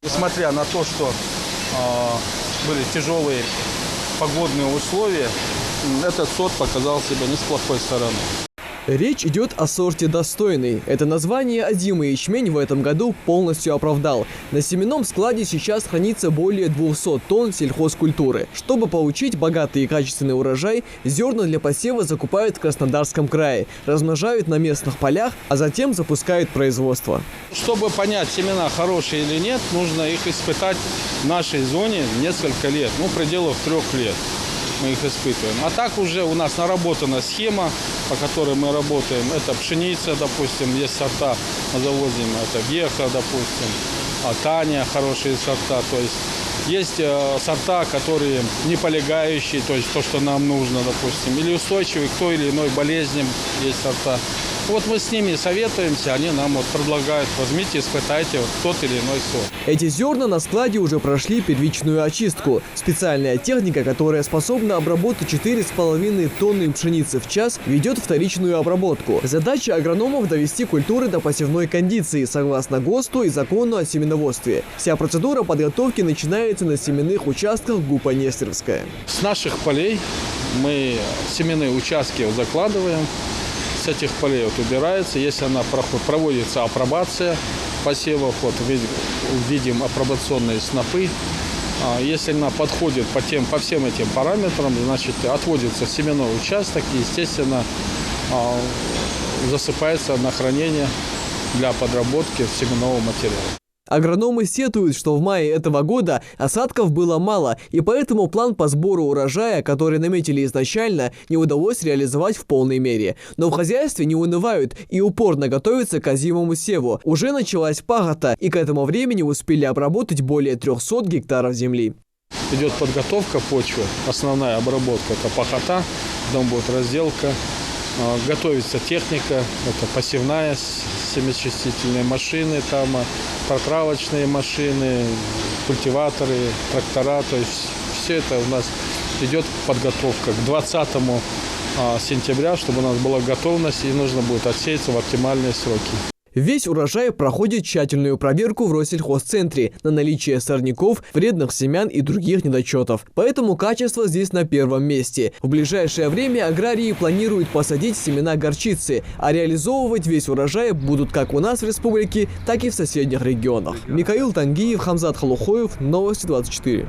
Несмотря на то, что были тяжелые погодные условия, этот сорт показал себя не с плохой стороны. Речь идет о сорте «Достойный». Это название озимый ячмень в этом году полностью оправдал. На семенном складе сейчас хранится более 200 тонн сельхозкультуры. Чтобы получить богатый и качественный урожай, зерна для посева закупают в Краснодарском крае, размножают на местных полях, а затем запускают производство. Чтобы понять, семена хорошие или нет, нужно их испытать в нашей зоне несколько лет, пределов 3 лет. Мы их испытываем. А так уже у нас наработана схема, по которой мы работаем. Это пшеница, допустим, есть сорта, мы завозим, это Веха, допустим, Таня, хорошие сорта. То есть сорта, которые не полегающие, то есть то, что нам нужно, допустим, или устойчивые к той или иной болезни, есть сорта. Вот мы с ними советуемся, они нам предлагают: возьмите, испытайте тот или иной сорт. Эти зерна на складе уже прошли первичную очистку. Специальная техника, которая способна обработать 4,5 тонны пшеницы в час, ведет вторичную обработку. Задача агрономов – довести культуры до посевной кондиции, согласно ГОСТу и закону о семеноводстве. Вся процедура подготовки начинается на семенных участках ГУПа «Нестеровская». С наших полей мы семенные участки закладываем. С этих полей убирается, если она проводится апробация посевов, видим апробационные снопы. Если она подходит по всем этим параметрам, значит, отводится семенной участок и, естественно, засыпается на хранение для подработки семенного материала. Агрономы сетуют, что в мае этого года осадков было мало, и поэтому план по сбору урожая, который наметили изначально, не удалось реализовать в полной мере. Но в хозяйстве не унывают и упорно готовятся к озимому севу. Уже началась пахота, и к этому времени успели обработать более 300 гектаров земли. Идет подготовка почвы, основная обработка – это пахота, потом будет разделка. Готовится техника, это посевная, семячистительные машины, там протравочные машины, культиваторы, трактора. То есть все это у нас идет подготовка к 20 сентября, чтобы у нас была готовность и нужно будет отсеяться в оптимальные сроки. Весь урожай проходит тщательную проверку в Россельхозцентре на наличие сорняков, вредных семян и других недочетов. Поэтому качество здесь на первом месте. В ближайшее время аграрии планируют посадить семена горчицы, а реализовывать весь урожай будут как у нас в республике, так и в соседних регионах. Михаил Тангиев, Хамзат Халухоев, Новости 24.